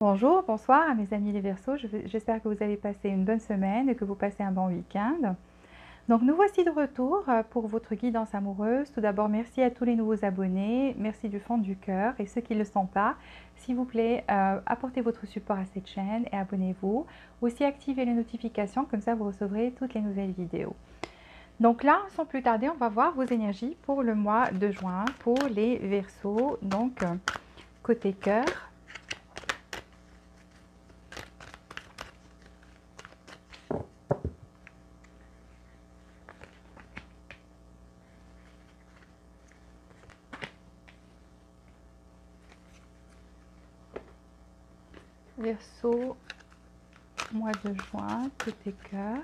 Bonjour, bonsoir à mes amis les Verseaux. J'espère que vous avez passé une bonne semaine et que vous passez un bon week-end. Donc nous voici de retour pour votre guidance amoureuse. Tout d'abord, merci à tous les nouveaux abonnés. Merci du fond du cœur. Et ceux qui ne le sont pas, s'il vous plaît, apportez votre support à cette chaîne et abonnez-vous. Aussi, activez les notifications, comme ça vous recevrez toutes les nouvelles vidéos. Donc là, sans plus tarder, on va voir vos énergies pour le mois de juin pour les Verseaux. Donc, côté cœur. Verseau, mois de juin, côté cœur.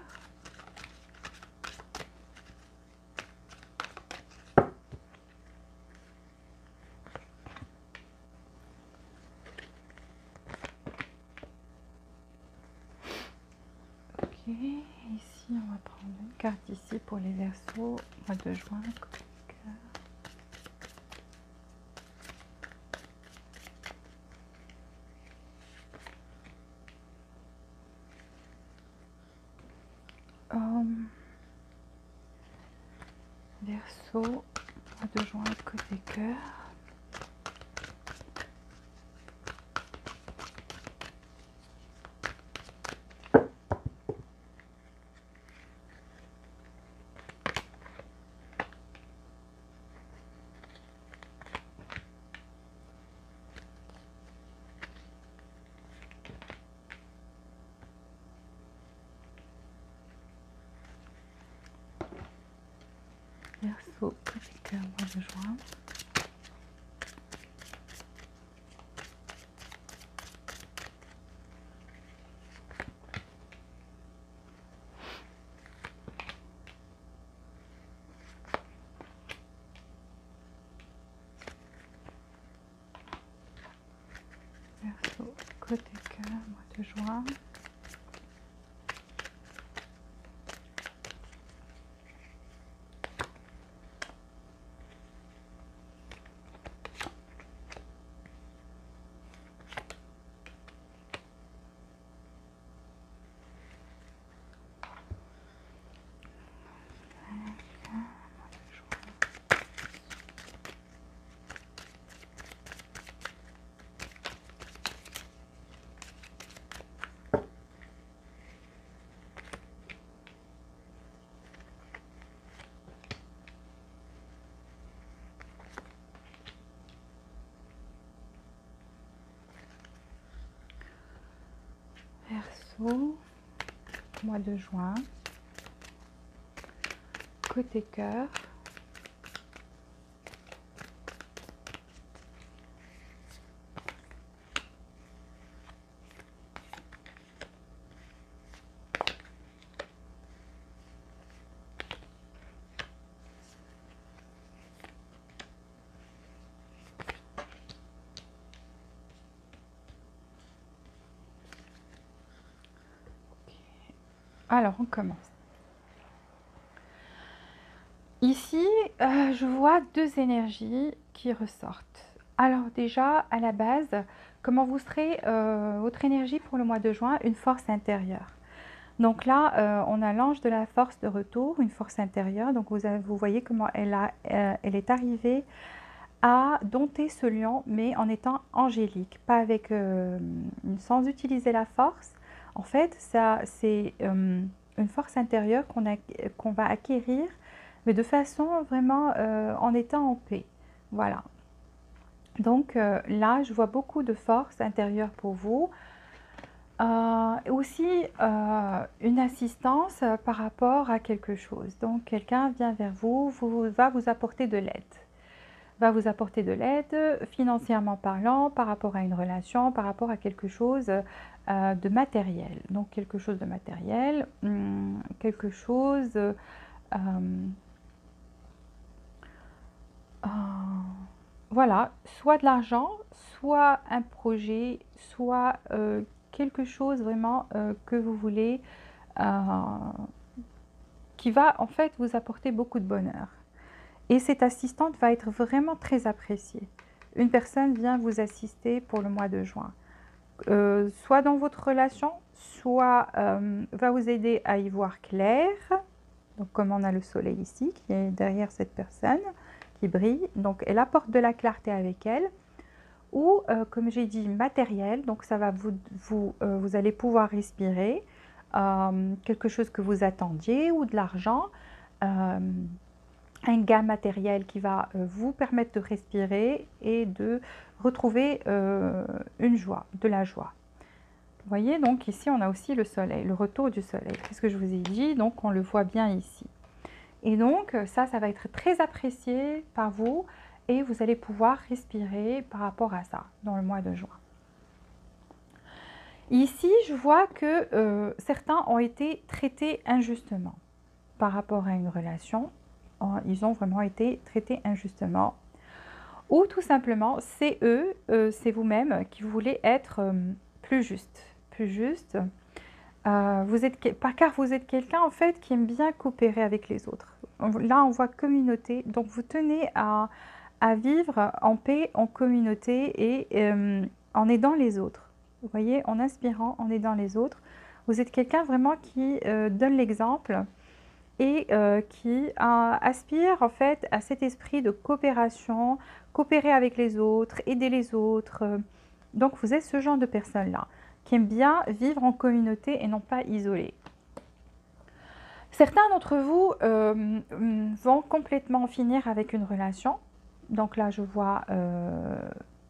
Ok, ici on va prendre une carte ici pour les Verseaux, mois de juin, côté cœur. Verseau, mois de juin, côté cœur. Verseau, côté cœur, mois de juin. Verseau, côté cœur, mois de juin. Verseau, mois de juin, côté cœur. Alors, on commence. Ici, je vois deux énergies qui ressortent. Alors déjà, à la base, comment vous serez, votre énergie pour le mois de juin, une force intérieure. Donc là, on a l'ange de la force de retour, une force intérieure. Donc vous voyez comment elle est arrivée à dompter ce lion, mais en étant angélique, pas avec, sans utiliser la force. En fait, ça, c'est une force intérieure qu'on va acquérir, mais de façon vraiment en étant en paix. Voilà. Donc là, je vois beaucoup de force intérieure pour vous. Aussi une assistance par rapport à quelque chose. Donc quelqu'un vient vers vous, va vous apporter de l'aide. Va vous apporter de l'aide financièrement parlant, par rapport à une relation, par rapport à quelque chose de matériel. Donc quelque chose de matériel, quelque chose voilà, soit de l'argent, soit un projet, soit quelque chose vraiment que vous voulez, qui va en fait vous apporter beaucoup de bonheur. Et cette assistante va être vraiment très appréciée. Une personne vient vous assister pour le mois de juin. soit dans votre relation, soit va vous aider à y voir clair. Donc comme on a le soleil ici qui est derrière cette personne qui brille, donc elle apporte de la clarté avec elle. Ou comme j'ai dit matériel, donc ça va vous allez pouvoir respirer quelque chose que vous attendiez ou de l'argent, un gain matériel qui va vous permettre de respirer et de retrouver une joie, de la joie. Vous voyez, donc ici on a aussi le soleil, le retour du soleil. Qu'est-ce que je vous ai dit? Donc on le voit bien ici. Et donc ça va être très apprécié par vous et vous allez pouvoir respirer par rapport à ça dans le mois de juin. Ici, je vois que certains ont été traités injustement par rapport à une relation. Ils ont vraiment été traités injustement. Ou tout simplement, c'est eux, c'est vous-même qui voulez être plus juste. Plus juste. Car vous êtes quelqu'un en fait qui aime bien coopérer avec les autres. Là, on voit communauté. Donc, vous tenez à vivre en paix, en communauté et en aidant les autres. Vous voyez, en inspirant, en aidant les autres. Vous êtes quelqu'un vraiment qui donne l'exemple et qui aspire en fait à cet esprit de coopération, coopérer avec les autres, aider les autres. Donc vous êtes ce genre de personne-là qui aime bien vivre en communauté et non pas isolé. Certains d'entre vous vont complètement finir avec une relation. Donc là, je vois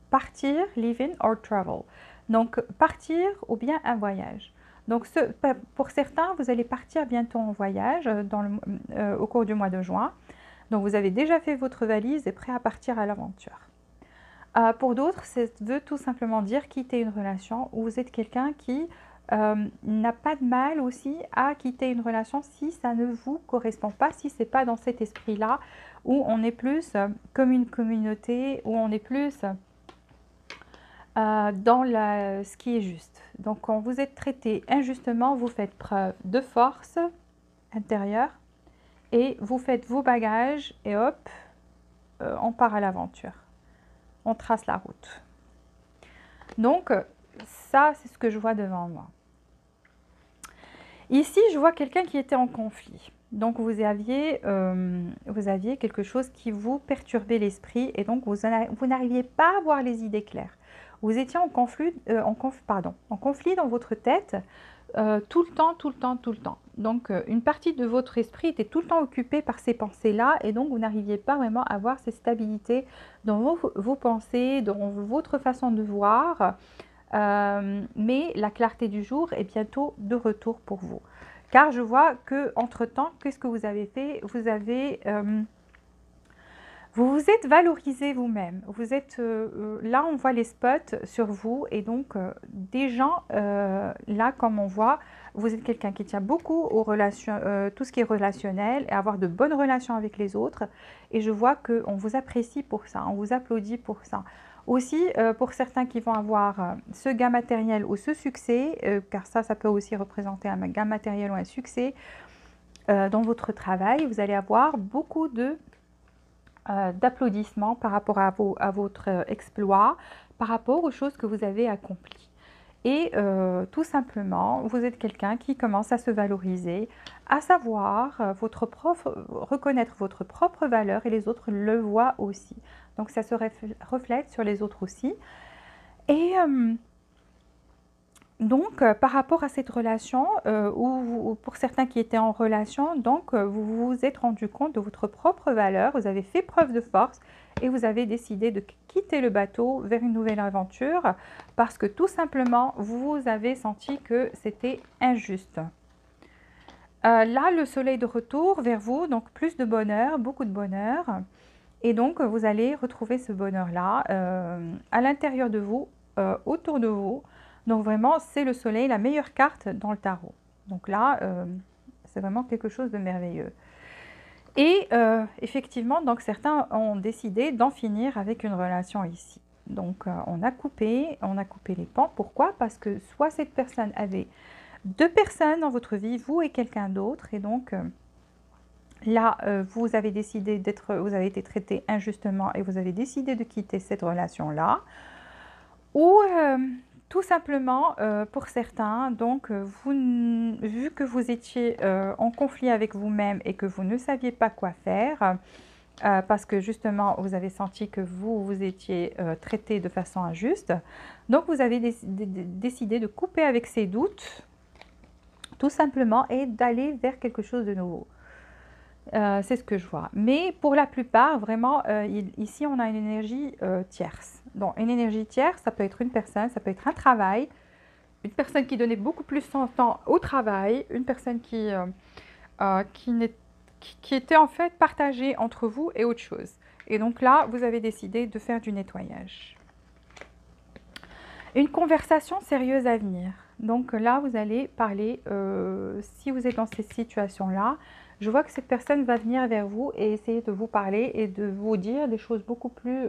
partir, living or travel. Donc partir ou bien un voyage. Donc pour certains, vous allez partir bientôt en voyage au cours du mois de juin. Donc vous avez déjà fait votre valise et prêt à partir à l'aventure. Pour d'autres, ça veut tout simplement dire quitter une relation où vous êtes quelqu'un qui n'a pas de mal aussi à quitter une relation si ça ne vous correspond pas, si ce n'est pas dans cet esprit-là où on est plus comme une communauté, où on est plus dans ce qui est juste. Donc quand vous êtes traité injustement, vous faites preuve de force intérieure et vous faites vos bagages et hop, on part à l'aventure. On trace la route. Donc ça, c'est ce que je vois devant moi. Ici, je vois quelqu'un qui était en conflit. Donc, vous aviez quelque chose qui vous perturbait l'esprit et donc vous n'arriviez pas à voir les idées claires. Vous étiez en conflit dans votre tête tout le temps. Donc, une partie de votre esprit était tout le temps occupée par ces pensées-là et donc vous n'arriviez pas vraiment à avoir cette stabilité dans vos pensées, dans votre façon de voir. Mais la clarté du jour est bientôt de retour pour vous. Car je vois que entre-temps, qu'est-ce que vous avez fait? Vous vous êtes valorisé vous-même. Vous êtes là, on voit les spots sur vous et donc des gens là, comme on voit, vous êtes quelqu'un qui tient beaucoup aux relations, tout ce qui est relationnel et avoir de bonnes relations avec les autres. Et je vois qu'on vous apprécie pour ça, on vous applaudit pour ça. Aussi, pour certains qui vont avoir ce gain matériel ou ce succès, car ça peut aussi représenter un gain matériel ou un succès dans votre travail, vous allez avoir beaucoup d'applaudissements par rapport à votre exploit, par rapport aux choses que vous avez accomplies. Et tout simplement, vous êtes quelqu'un qui commence à se valoriser, à savoir reconnaître votre propre valeur et les autres le voient aussi. Donc ça se reflète sur les autres aussi. Et donc par rapport à cette relation, ou pour certains qui étaient en relation, donc vous vous êtes rendu compte de votre propre valeur, vous avez fait preuve de force et vous avez décidé de quitter le bateau vers une nouvelle aventure parce que tout simplement vous avez senti que c'était injuste. Là, le soleil de retour vers vous, donc plus de bonheur, beaucoup de bonheur. Et donc, vous allez retrouver ce bonheur-là à l'intérieur de vous, autour de vous. Donc, vraiment, c'est le soleil, la meilleure carte dans le tarot. Donc là, c'est vraiment quelque chose de merveilleux. Et effectivement, donc certains ont décidé d'en finir avec une relation ici. Donc, on a coupé les pans. Pourquoi? Parce que soit cette personne avait deux personnes dans votre vie, vous et quelqu'un d'autre, et donc là, vous avez été traité injustement et vous avez décidé de quitter cette relation-là. Ou Tout simplement, pour certains, donc, vu que vous étiez en conflit avec vous-même et que vous ne saviez pas quoi faire, parce que justement, vous avez senti que vous étiez traité de façon injuste, donc vous avez décidé de couper avec ces doutes, tout simplement, et d'aller vers quelque chose de nouveau. C'est ce que je vois. Mais pour la plupart, vraiment, ici, on a une énergie tierce. Donc, une énergie tierce, ça peut être une personne, ça peut être un travail, une personne qui donnait beaucoup plus son temps au travail, une personne qui était en fait partagée entre vous et autre chose. Et donc là, vous avez décidé de faire du nettoyage. Une conversation sérieuse à venir. Donc là, vous allez parler, si vous êtes dans cette situation-là, je vois que cette personne va venir vers vous et essayer de vous parler et de vous dire des choses beaucoup plus,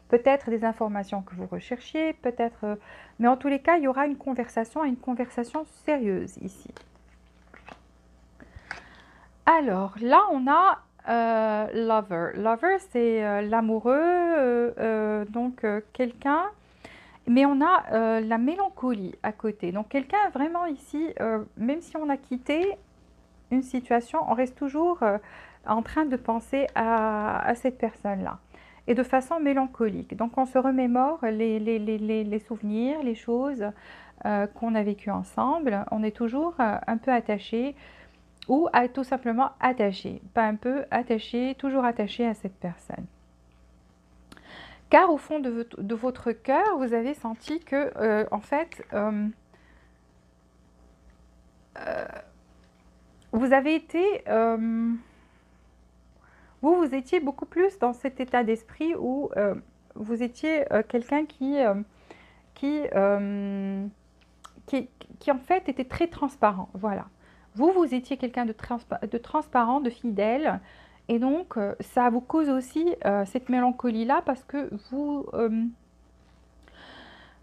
peut-être des informations que vous recherchiez, peut-être, mais en tous les cas, il y aura une conversation sérieuse ici. Alors là, on a lover. Lover, c'est l'amoureux, donc quelqu'un. Mais on a la mélancolie à côté. Donc quelqu'un vraiment ici, même si on a quitté une situation, on reste toujours en train de penser à cette personne-là. Et de façon mélancolique. Donc on se remémore les souvenirs, les choses qu'on a vécues ensemble. On est toujours un peu attaché ou tout simplement attaché. Pas un peu attaché, toujours attaché à cette personne. Car au fond de votre cœur, vous avez senti que, en fait, vous avez été, vous étiez beaucoup plus dans cet état d'esprit où vous étiez quelqu'un qui, euh, qui, en fait, était très transparent. Voilà. Vous étiez quelqu'un de transparent, de fidèle. Et donc, ça vous cause aussi cette mélancolie-là parce que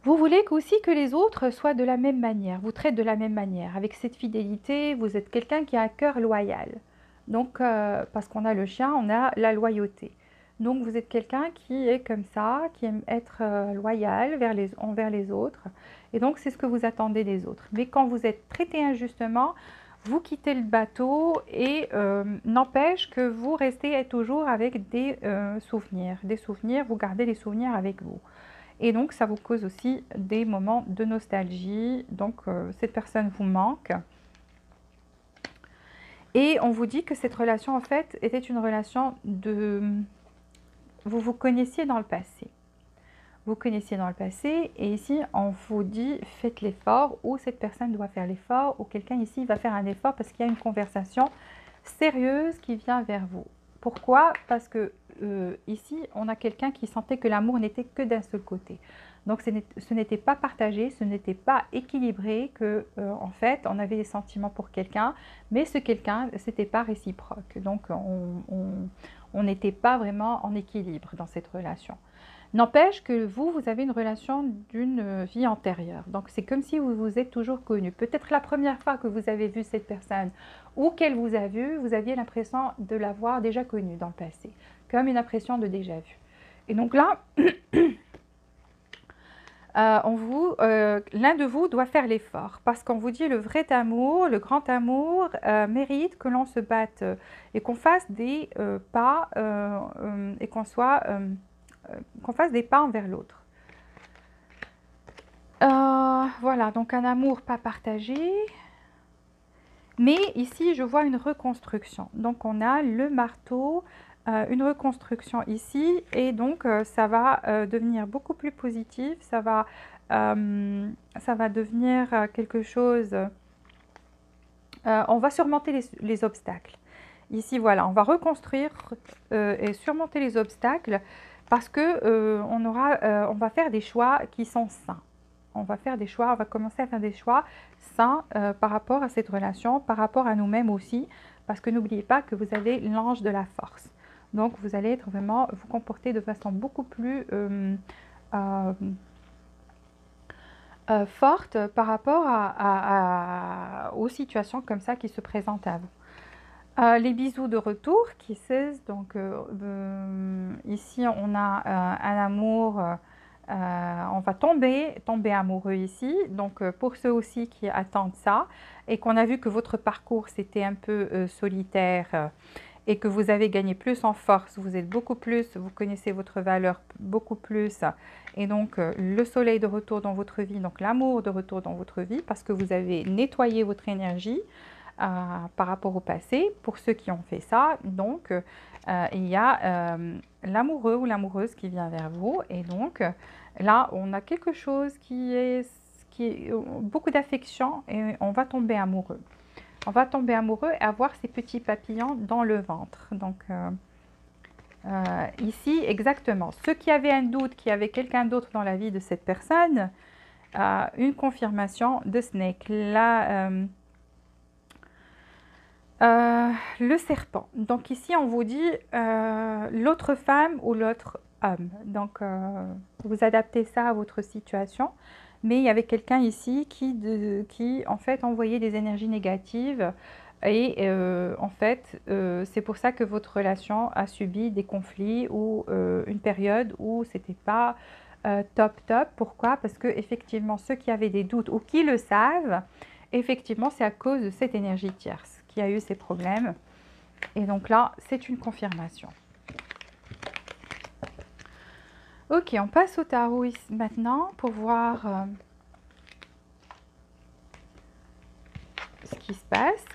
vous voulez aussi que les autres soient de la même manière, vous traitent de la même manière. Avec cette fidélité, vous êtes quelqu'un qui a un cœur loyal. Donc, parce qu'on a le chien, on a la loyauté. Donc, vous êtes quelqu'un qui est comme ça, qui aime être loyal envers les autres. Et donc, c'est ce que vous attendez des autres. Mais quand vous êtes traité injustement, vous quittez le bateau et n'empêche que vous restez toujours avec des souvenirs, vous gardez les souvenirs avec vous. Et donc, ça vous cause aussi des moments de nostalgie. Donc, cette personne vous manque. Et on vous dit que cette relation, en fait, était une relation de... Vous vous connaissiez dans le passé. Vous connaissiez dans le passé. Et ici, on vous dit, faites l'effort. Ou cette personne doit faire l'effort. Ou quelqu'un ici va faire un effort parce qu'il y a une conversation sérieuse qui vient vers vous. Pourquoi? Parce que ici, on a quelqu'un qui sentait que l'amour n'était que d'un seul côté. Donc, ce n'était pas partagé, ce n'était pas équilibré, que en fait, on avait des sentiments pour quelqu'un, mais ce quelqu'un, c'était pas réciproque. Donc, on n'était pas vraiment en équilibre dans cette relation. N'empêche que vous avez une relation d'une vie antérieure. Donc, c'est comme si vous vous êtes toujours connu. Peut-être la première fois que vous avez vu cette personne ou qu'elle vous a vu, vous aviez l'impression de l'avoir déjà connue dans le passé, comme une impression de déjà vu. Et donc là, l'un de vous doit faire l'effort parce qu'on vous dit le vrai amour, le grand amour mérite que l'on se batte et qu'on fasse des pas et qu'on fasse des pas envers l'autre. Voilà, donc un amour pas partagé. Mais ici, je vois une reconstruction. Donc, on a le marteau, une reconstruction ici. Et donc, ça va devenir beaucoup plus positif. Ça va devenir quelque chose... on va surmonter les obstacles. Ici, voilà, on va reconstruire et surmonter les obstacles parce que on va faire des choix qui sont sains. On va commencer à faire des choix sains par rapport à cette relation, par rapport à nous-mêmes aussi, parce que n'oubliez pas que vous avez l'ange de la force. Donc, vous allez vous comporter de façon beaucoup plus forte par rapport aux situations comme ça qui se présentent à vous. Les bisous de retour qui cessent. Donc, ici, on a un amour On va tomber amoureux ici. Donc, pour ceux aussi qui attendent ça et qu'on a vu que votre parcours, c'était un peu solitaire et que vous avez gagné plus en force, vous êtes beaucoup plus, vous connaissez votre valeur beaucoup plus. Et donc, le soleil de retour dans votre vie, donc l'amour de retour dans votre vie parce que vous avez nettoyé votre énergie par rapport au passé, pour ceux qui ont fait ça. Donc, il y a l'amoureux ou l'amoureuse qui vient vers vous. Et donc, là, on a quelque chose qui est beaucoup d'affection et on va tomber amoureux. On va tomber amoureux et avoir ces petits papillons dans le ventre. Donc, ici, exactement. Ceux qui avaient un doute, qui avaient quelqu'un d'autre dans la vie de cette personne, une confirmation de Snake. Là, le serpent. Donc ici, on vous dit l'autre femme ou l'autre homme. Donc, vous adaptez ça à votre situation. Mais il y avait quelqu'un ici qui, en fait, envoyait des énergies négatives. Et en fait, c'est pour ça que votre relation a subi des conflits ou une période où c'était pas top. Pourquoi? Parce que effectivement, ceux qui avaient des doutes ou qui le savent, effectivement, c'est à cause de cette énergie tierce qui a eu ces problèmes. Et donc là, c'est une confirmation. Ok, on passe au tarot maintenant pour voir ce qui se passe.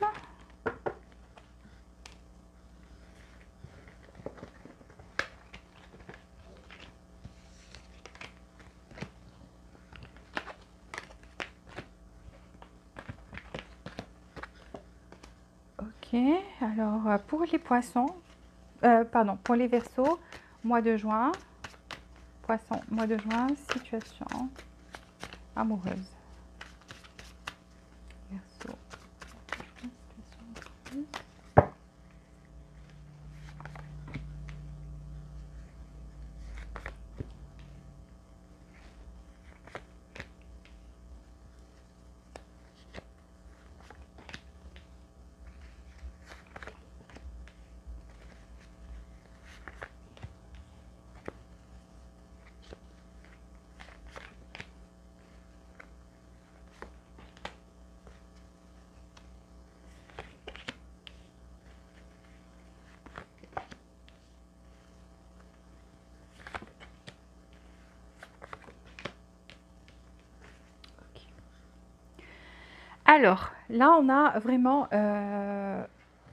Ok, alors pour les poissons, pardon, pour les Verseaux, mois de juin, poisson, mois de juin, situation amoureuse. Verseau. Alors, là, on a vraiment,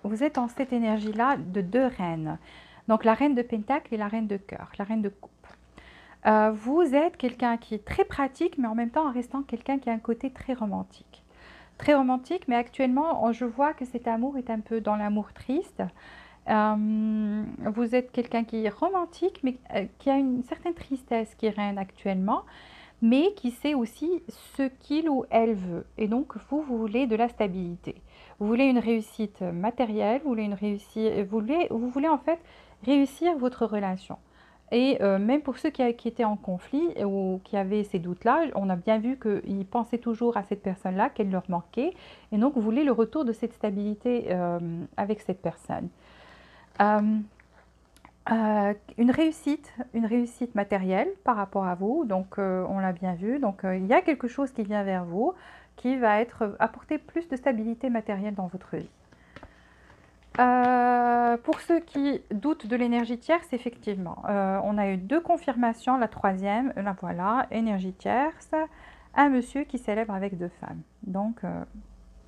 vous êtes dans cette énergie-là de deux reines. Donc, la reine de Pentacle et la reine de cœur, la reine de coupe. Vous êtes quelqu'un qui est très pratique, mais en même temps en restant quelqu'un qui a un côté très romantique. Très romantique, mais actuellement, je vois que cet amour est un peu dans l'amour triste. Vous êtes quelqu'un qui est romantique, mais qui a une certaine tristesse qui règne actuellement, mais qui sait aussi ce qu'il ou elle veut. Et donc, vous voulez de la stabilité. Vous voulez une réussite matérielle, vous voulez une réussite, vous voulez en fait réussir votre relation. Et même pour ceux qui étaient en conflit ou qui avaient ces doutes-là, on a bien vu qu'ils pensaient toujours à cette personne-là, qu'elle leur manquait. Et donc, vous voulez le retour de cette stabilité avec cette personne. Une réussite matérielle par rapport à vous, donc on l'a bien vu, donc il y a quelque chose qui vient vers vous, qui va apporter plus de stabilité matérielle dans votre vie. Pour ceux qui doutent de l'énergie tierce, effectivement, on a eu deux confirmations, la troisième, la voilà, énergie tierce, un monsieur qui célèbre avec deux femmes. Donc,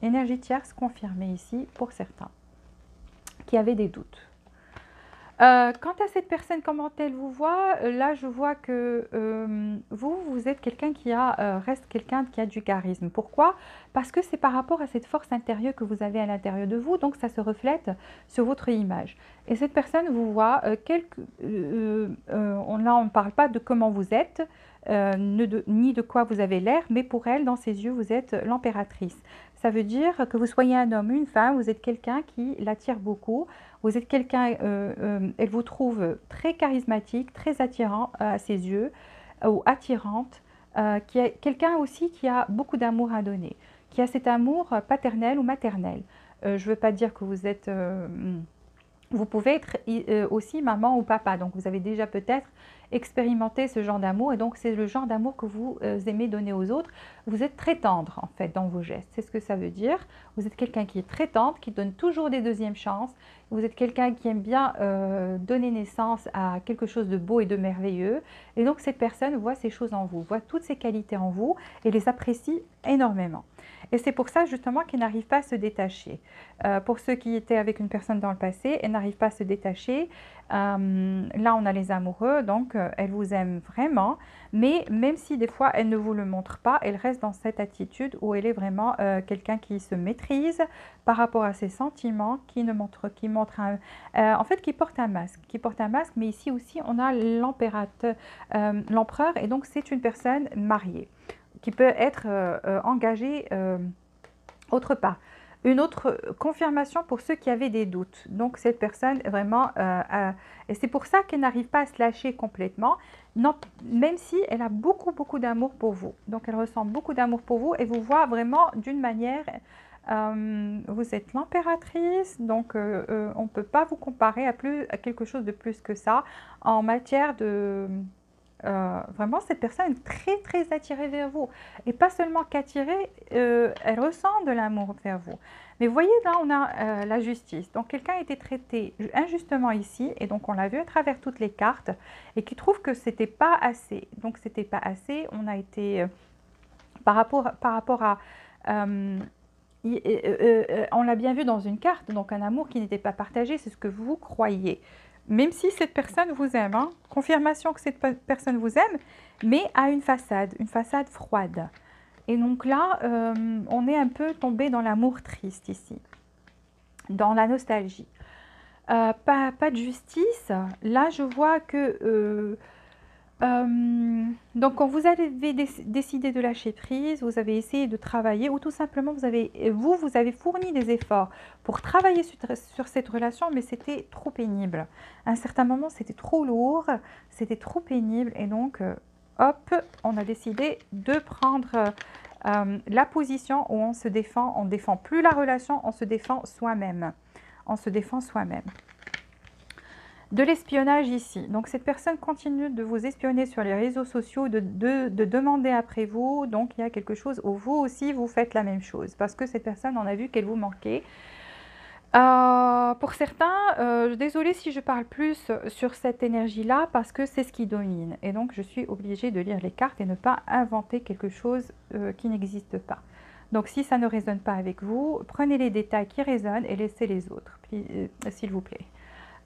énergie tierce confirmée ici pour certains qui avaient des doutes. Quant à cette personne, comment elle vous voit, là je vois que vous êtes quelqu'un qui reste quelqu'un qui a du charisme. Pourquoi? Parce que c'est par rapport à cette force intérieure que vous avez à l'intérieur de vous, donc ça se reflète sur votre image. Et cette personne vous voit, là on ne parle pas de comment vous êtes, ni de quoi vous avez l'air, mais pour elle, dans ses yeux, vous êtes l'impératrice. Ça veut dire que vous soyez un homme, une femme, vous êtes quelqu'un qui l'attire beaucoup. Vous êtes quelqu'un, elle vous trouve très charismatique, très attirant à ses yeux, ou attirante, qui est quelqu'un aussi qui a beaucoup d'amour à donner, qui a cet amour paternel ou maternel. Je ne veux pas dire que vous êtes... vous pouvez être aussi maman ou papa, donc vous avez déjà peut-être expérimenté ce genre d'amour et donc c'est le genre d'amour que vous aimez donner aux autres. Vous êtes très tendre en fait dans vos gestes, c'est ce que ça veut dire. Vous êtes quelqu'un qui est très tendre, qui donne toujours des deuxièmes chances. Vous êtes quelqu'un qui aime bien donner naissance à quelque chose de beau et de merveilleux. Et donc cette personne voit ces choses en vous, voit toutes ces qualités en vous et les apprécie énormément. Et c'est pour ça justement qu'ils n'arrivent pas à se détacher. Pour ceux qui étaient avec une personne dans le passé, elles n'arrivent pas à se détacher. Là, on a les amoureux, donc elles vous aiment vraiment. Mais même si des fois, elles ne vous le montrent pas, elles restent dans cette attitude où elle est vraiment quelqu'un qui se maîtrise par rapport à ses sentiments, qui montre en fait, qui porte un masque. Mais ici aussi, on a l'empereur, et donc c'est une personne mariée qui peut être engagée autre part. Une autre confirmation pour ceux qui avaient des doutes. Donc cette personne vraiment, et c'est pour ça qu'elle n'arrive pas à se lâcher complètement, non, même si elle a beaucoup d'amour pour vous. Donc elle ressent beaucoup d'amour pour vous et vous voit vraiment d'une manière, vous êtes l'impératrice, donc on ne peut pas vous comparer à quelque chose de plus que ça en matière de... vraiment, cette personne est très attirée vers vous. Et pas seulement qu'attirée, elle ressent de l'amour vers vous. Mais vous voyez, là, on a la justice. Donc, quelqu'un a été traité injustement ici, et donc on l'a vu à travers toutes les cartes, et qui trouve que c'était pas assez. Donc, c'était pas assez. On a été, par rapport à... on l'a bien vu dans une carte, donc un amour qui n'était pas partagé, c'est ce que vous croyez. Même si cette personne vous aime, hein, confirmation que cette personne vous aime, mais à une façade froide. Et donc là, on est un peu tombé dans l'amour triste ici, dans la nostalgie. Pas de justice. Là, je vois que... donc, quand vous avez décidé de lâcher prise, vous avez essayé de travailler ou tout simplement vous avez fourni des efforts pour travailler sur cette relation, mais c'était trop pénible. À un certain moment, c'était trop lourd, c'était trop pénible et donc, hop, on a décidé de prendre la position où on se défend. On ne défend plus la relation, on se défend soi-même. On se défend soi-même. De l'espionnage ici. Donc, cette personne continue de vous espionner sur les réseaux sociaux, de demander après vous. Donc, il y a quelque chose où vous aussi, vous faites la même chose. Parce que cette personne, on a vu qu'elle vous manquait. Pour certains, désolée si je parle plus sur cette énergie-là, parce que c'est ce qui domine. Et donc, je suis obligée de lire les cartes et ne pas inventer quelque chose qui n'existe pas. Donc, si ça ne résonne pas avec vous, prenez les détails qui résonnent et laissez les autres, s'il vous plaît.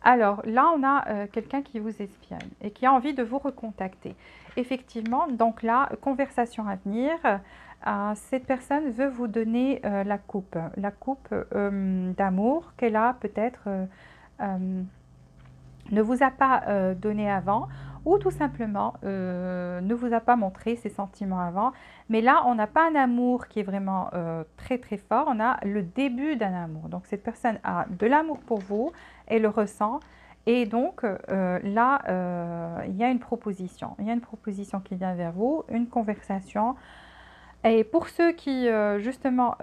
Alors là, on a quelqu'un qui vous espionne et qui a envie de vous recontacter. Effectivement, donc là, conversation à venir. Cette personne veut vous donner la coupe d'amour qu'elle a peut-être ne vous a pas donné avant ou tout simplement ne vous a pas montré ses sentiments avant. Mais là, on n'a pas un amour qui est vraiment très fort, on a le début d'un amour. Donc cette personne a de l'amour pour vous, elle le ressent. Et donc là, il y a une proposition. Il y a une proposition qui vient vers vous, une conversation. Et pour ceux qui justement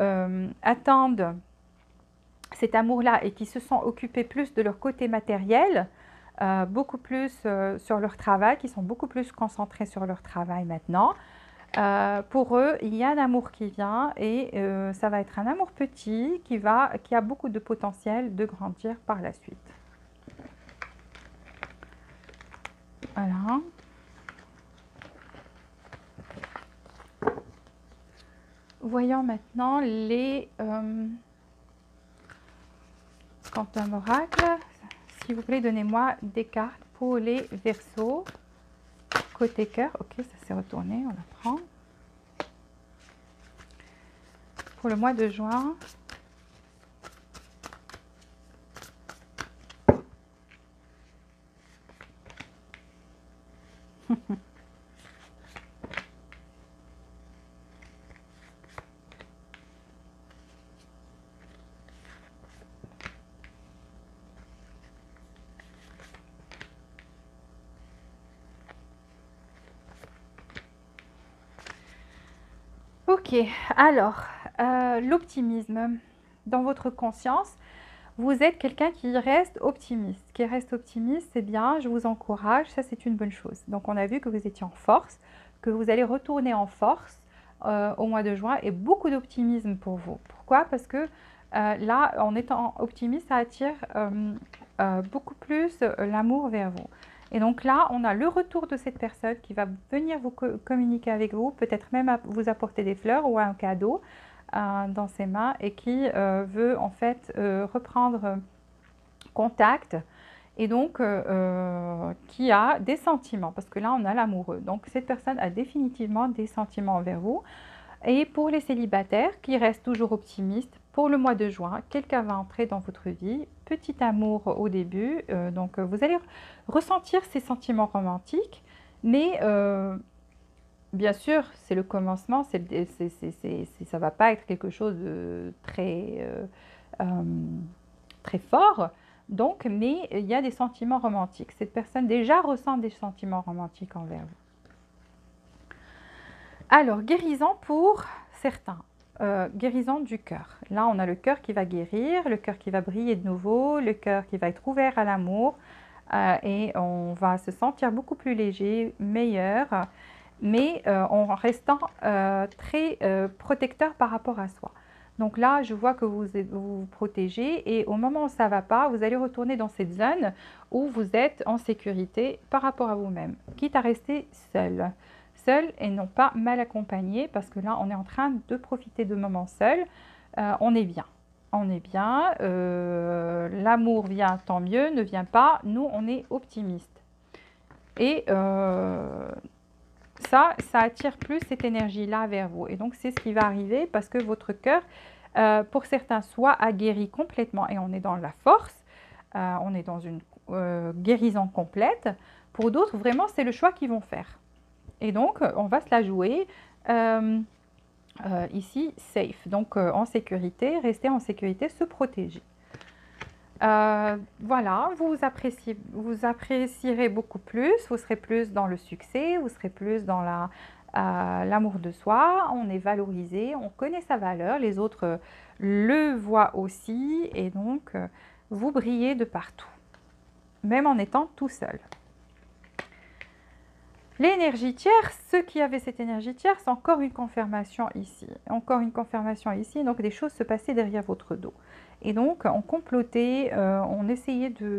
attendent cet amour-là et qui se sont occupés plus de leur côté matériel, beaucoup plus sur leur travail, qui sont beaucoup plus concentrés sur leur travail maintenant. Pour eux, il y a un amour qui vient et ça va être un amour petit qui a beaucoup de potentiel de grandir par la suite. Voilà. Voyons maintenant les quantum oracle. S'il vous plaît, donnez-moi des cartes pour les Verseaux. Côté cœur, ok, ça s'est retourné, on la prend. Pour le mois de juin. Ok, alors, l'optimisme dans votre conscience. Vous êtes quelqu'un qui reste optimiste. Qui reste optimiste, c'est bien, je vous encourage, ça c'est une bonne chose. Donc on a vu que vous étiez en force, que vous allez retourner en force au mois de juin et beaucoup d'optimisme pour vous. Pourquoi? Parce que là, en étant optimiste, ça attire beaucoup plus l'amour vers vous. Et donc là, on a le retour de cette personne qui va venir vous communiquer avec vous, peut-être même vous apporter des fleurs ou un cadeau dans ses mains et qui veut en fait reprendre contact et donc qui a des sentiments, parce que là on a l'amoureux. Donc cette personne a définitivement des sentiments envers vous. Et pour les célibataires qui restent toujours optimistes, pour le mois de juin, quelqu'un va entrer dans votre vie, petit amour au début, donc vous allez ressentir ces sentiments romantiques, mais bien sûr, c'est le commencement, ça ne va pas être quelque chose de très fort, donc, mais il y a des sentiments romantiques. Cette personne déjà ressent des sentiments romantiques envers vous. Alors, guérison pour certains, guérison du cœur. Là, on a le cœur qui va guérir, le cœur qui va briller de nouveau, le cœur qui va être ouvert à l'amour et on va se sentir beaucoup plus léger, meilleur, mais en restant très protecteur par rapport à soi. Donc là, je vois que vous vous protégez et au moment où ça ne va pas, vous allez retourner dans cette zone où vous êtes en sécurité par rapport à vous-même, quitte à rester seul. Seul et non pas mal accompagné, parce que là, on est en train de profiter de moments seuls. On est bien. On est bien. L'amour vient, tant mieux. Ne vient pas. Nous, on est optimistes. Et ça attire plus cette énergie-là vers vous. Et donc, c'est ce qui va arriver parce que votre cœur, pour certains, soit a guéri complètement et on est dans la force. On est dans une guérison complète. Pour d'autres, vraiment, c'est le choix qu'ils vont faire. Et donc, on va se la jouer ici, safe. Donc, en sécurité, rester en sécurité, se protéger. Voilà, vous apprécierez beaucoup plus, vous serez plus dans le succès, vous serez plus dans l'amour de soi, on est valorisé, on connaît sa valeur, les autres le voient aussi et donc vous brillez de partout, même en étant tout seul. L'énergie tierce, ceux qui avaient cette énergie tierce, encore une confirmation ici. Encore une confirmation ici, donc des choses se passaient derrière votre dos. Et donc, on complotait, on essayait de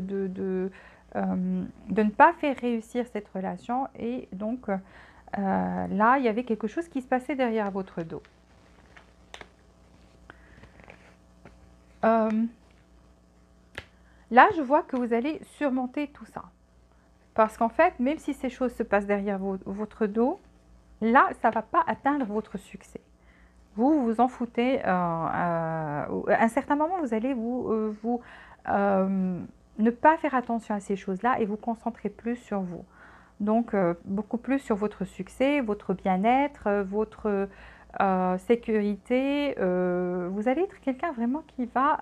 ne pas faire réussir cette relation. Et donc, là, il y avait quelque chose qui se passait derrière votre dos. Là, je vois que vous allez surmonter tout ça. Parce qu'en fait, même si ces choses se passent derrière votre dos, là, ça ne va pas atteindre votre succès. Vous vous en foutez. À un certain moment, vous allez ne pas faire attention à ces choses-là et vous concentrer plus sur vous. Donc, beaucoup plus sur votre succès, votre bien-être, votre sécurité. Vous allez être quelqu'un vraiment qui va...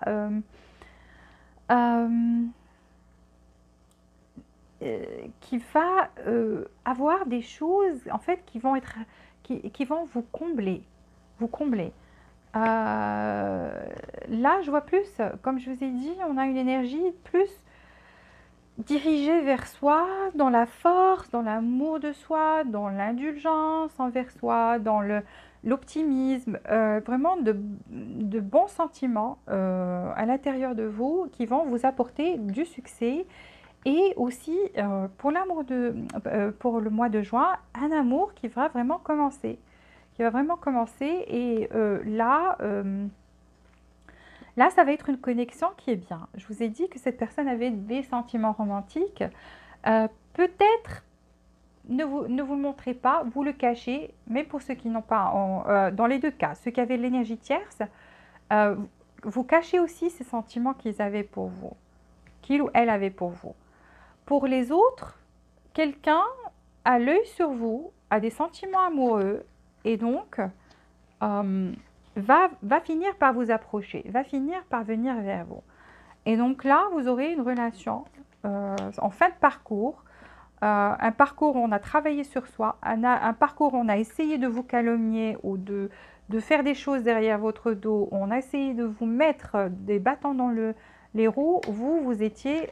avoir des choses en fait qui vont vous combler, là je vois plus, comme je vous ai dit, on a une énergie plus dirigée vers soi, dans la force, dans l'amour de soi, dans l'indulgence envers soi, dans l'optimisme, vraiment de bons sentiments à l'intérieur de vous qui vont vous apporter du succès. Et aussi, pour le mois de juin, un amour qui va vraiment commencer. Et là, ça va être une connexion qui est bien. Je vous ai dit que cette personne avait des sentiments romantiques. Peut-être, ne vous le montrez pas, vous le cachez. Mais pour ceux qui n'ont pas, dans les deux cas, ceux qui avaient l'énergie tierce, vous cachez aussi ces sentiments qu'ils avaient pour vous, qu'il ou elle avait pour vous. Pour les autres, quelqu'un a l'œil sur vous, a des sentiments amoureux et donc va finir par vous approcher, va finir par venir vers vous. Et donc là, vous aurez une relation en fin de parcours, un parcours où on a travaillé sur soi, un parcours où on a essayé de vous calomnier ou de faire des choses derrière votre dos, où on a essayé de vous mettre des bâtons dans les roues, vous étiez,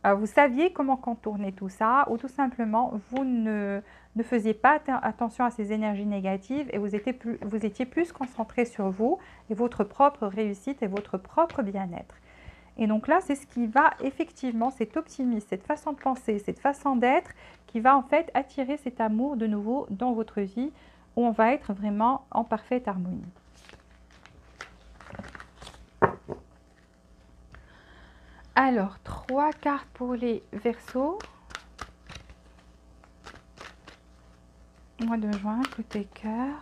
vous saviez comment contourner tout ça, ou tout simplement, vous ne faisiez pas attention à ces énergies négatives et vous étiez plus concentré sur vous et votre propre réussite et votre propre bien-être. Et donc là, c'est ce qui va effectivement, cet optimisme, cette façon de penser, cette façon d'être, qui va en fait attirer cet amour de nouveau dans votre vie, où on va être vraiment en parfaite harmonie. Alors, 3 cartes pour les Verseaux. Mois de juin, côté cœur.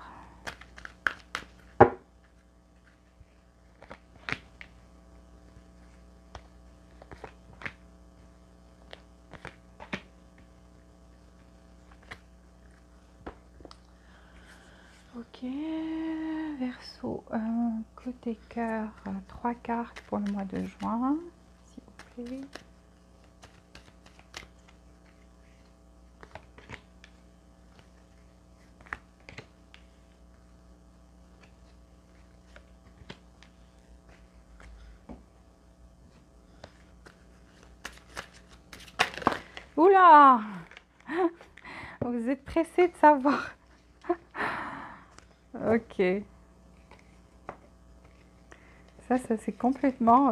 Ok, Verseau, côté cœur, 3 cartes pour le mois de juin, s'il vous plaît. Oula! Vous êtes pressé de savoir. Ok. Ça c'est complètement...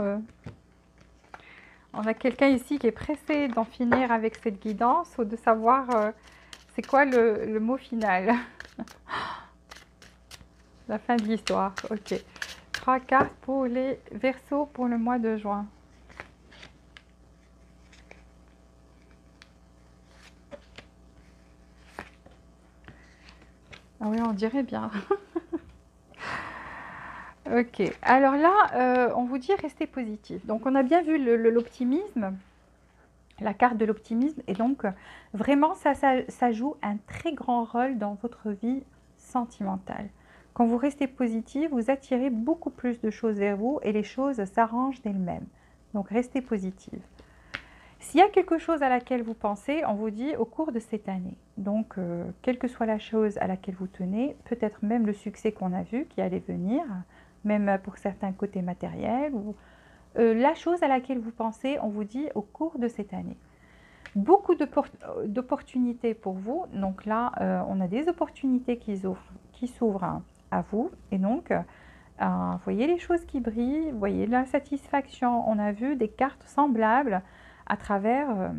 On a quelqu'un ici qui est pressé d'en finir avec cette guidance ou de savoir c'est quoi le mot final. La fin de l'histoire. Ok. 3 cartes pour les Verseaux pour le mois de juin. Ah oui, on dirait bien. Ok, alors là, on vous dit restez positif. Donc, on a bien vu l'optimisme, la carte de l'optimisme. Et donc, vraiment, ça joue un très grand rôle dans votre vie sentimentale. Quand vous restez positif, vous attirez beaucoup plus de choses vers vous et les choses s'arrangent d'elles-mêmes. Donc, restez positif. S'il y a quelque chose à laquelle vous pensez, on vous dit au cours de cette année. Donc, quelle que soit la chose à laquelle vous tenez, peut-être même le succès qu'on a vu qui allait venir, même pour certains côtés matériels, ou la chose à laquelle vous pensez, on vous dit au cours de cette année. Beaucoup d'opportunités pour vous. Donc là, on a des opportunités qui s'ouvrent à vous. Et donc, vous voyez les choses qui brillent, vous voyez la satisfaction. On a vu des cartes semblables à travers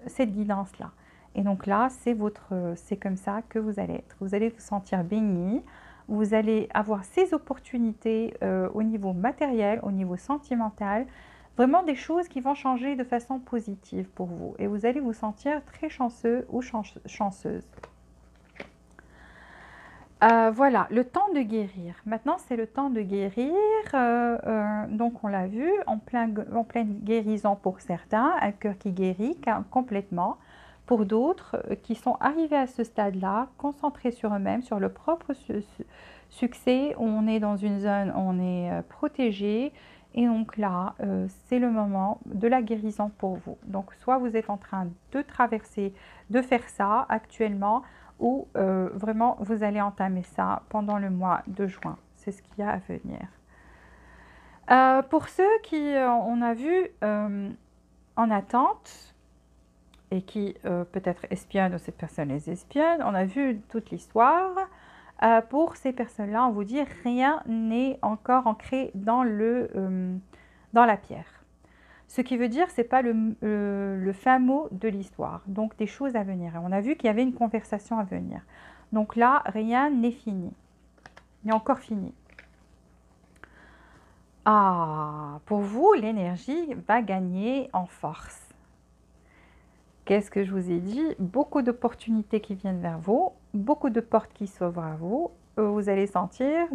cette guidance-là. Et donc là, c'est comme ça que vous allez être. Vous allez vous sentir béni, vous allez avoir ces opportunités au niveau matériel, au niveau sentimental, vraiment des choses qui vont changer de façon positive pour vous. Et vous allez vous sentir très chanceux ou chanceuse. Voilà, le temps de guérir. Maintenant, c'est le temps de guérir. Donc, on l'a vu, en pleine guérison pour certains, un cœur qui guérit complètement. Pour d'autres qui sont arrivés à ce stade-là, concentrés sur eux-mêmes, sur le propre succès, on est dans une zone, on est protégé. Et donc là, c'est le moment de la guérison pour vous. Donc, soit vous êtes en train de traverser, de faire ça actuellement, ou vraiment vous allez entamer ça pendant le mois de juin. C'est ce qu'il y a à venir. Pour ceux qui, on a vu en attente et qui peut-être espionnent ou cette personne les espionne, on a vu toute l'histoire. Pour ces personnes-là, on vous dit rien n'est encore ancré dans la pierre. Ce qui veut dire, ce n'est pas le fin mot de l'histoire. Donc, des choses à venir. Et on a vu qu'il y avait une conversation à venir. Donc là, rien n'est fini. N'est encore fini. Ah, pour vous, l'énergie va gagner en force. Qu'est-ce que je vous ai dit? Beaucoup d'opportunités qui viennent vers vous. Beaucoup de portes qui s'ouvrent à vous. Vous allez sentir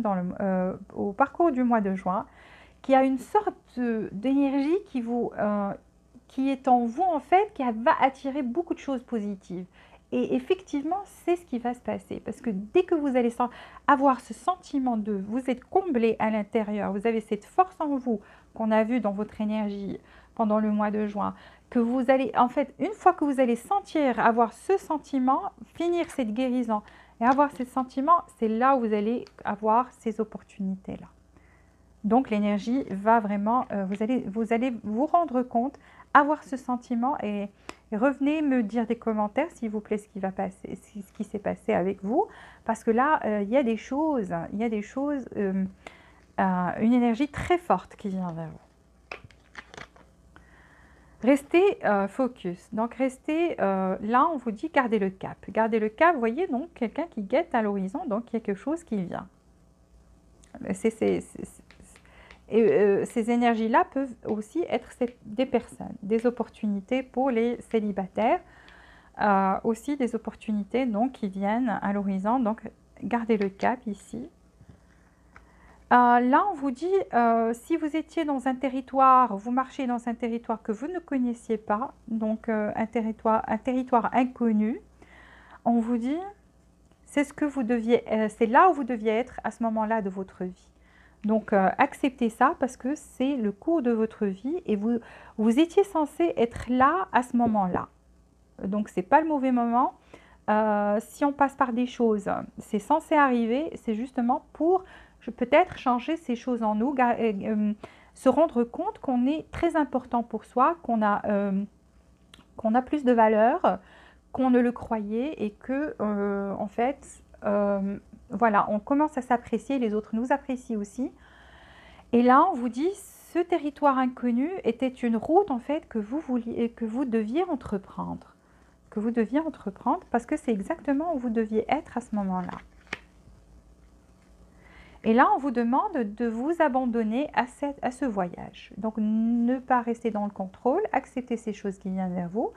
au parcours du mois de juin qu'il y a une sorte d'énergie qui est en vous en fait, qui va attirer beaucoup de choses positives. Et effectivement, c'est ce qui va se passer. Parce que dès que vous allez avoir ce sentiment de vous êtes comblé à l'intérieur, vous avez cette force en vous qu'on a vu dans votre énergie pendant le mois de juin, que vous allez, en fait, une fois que vous allez sentir, avoir ce sentiment, finir cette guérison et avoir ce sentiment, c'est là où vous allez avoir ces opportunités-là. Donc l'énergie va vraiment, vous allez vous rendre compte, avoir ce sentiment et revenez me dire des commentaires s'il vous plaît ce qui va passer, ce qui s'est passé avec vous, parce que là il y a des choses, une énergie très forte qui vient vers vous. Restez focus, donc restez là, on vous dit gardez le cap. Gardez le cap, vous voyez, donc quelqu'un qui guette à l'horizon, donc il y a quelque chose qui vient. Ces énergies-là peuvent aussi être des personnes, des opportunités pour les célibataires, aussi des opportunités donc, qui viennent à l'horizon, donc gardez le cap ici. Là, on vous dit, si vous étiez dans un territoire, vous marchez dans un territoire que vous ne connaissiez pas, donc un territoire inconnu, on vous dit, c'est ce que vous deviez, c'est là où vous deviez être à ce moment-là de votre vie. Donc, acceptez ça parce que c'est le cours de votre vie et vous étiez censé être là à ce moment-là. Donc, ce n'est pas le mauvais moment. Si on passe par des choses, c'est censé arriver, c'est justement pour peut-être changer ces choses en nous, se rendre compte qu'on est très important pour soi, qu'on a plus de valeur qu'on ne le croyait et que, en fait, voilà, on commence à s'apprécier, les autres nous apprécient aussi. Et là, on vous dit, ce territoire inconnu était une route, en fait, que vous deviez entreprendre. Parce que c'est exactement où vous deviez être à ce moment-là. Et là, on vous demande de vous abandonner à ce voyage. Donc, ne pas rester dans le contrôle, accepter ces choses qui viennent vers vous,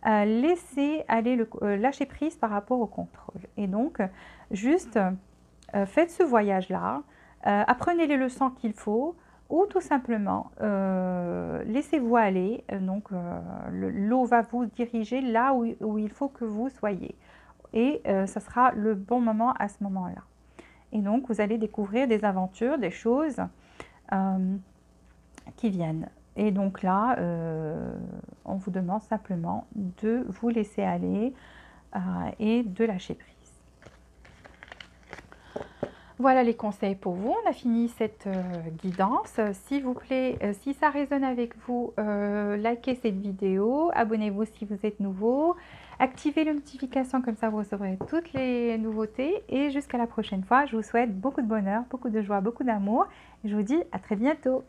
laisser aller, lâcher prise par rapport au contrôle. Et donc, juste faites ce voyage-là, apprenez les leçons qu'il faut, ou tout simplement, laissez-vous aller. Donc, l'eau va vous diriger là où il faut que vous soyez. Et ça sera le bon moment à ce moment-là. Et donc, vous allez découvrir des aventures, des choses qui viennent. Et donc là, on vous demande simplement de vous laisser aller et de lâcher prise. Voilà les conseils pour vous. On a fini cette guidance. S'il vous plaît, si ça résonne avec vous, likez cette vidéo, abonnez-vous si vous êtes nouveau, activez les notifications, comme ça vous recevrez toutes les nouveautés. Et jusqu'à la prochaine fois, je vous souhaite beaucoup de bonheur, beaucoup de joie, beaucoup d'amour. Et je vous dis à très bientôt.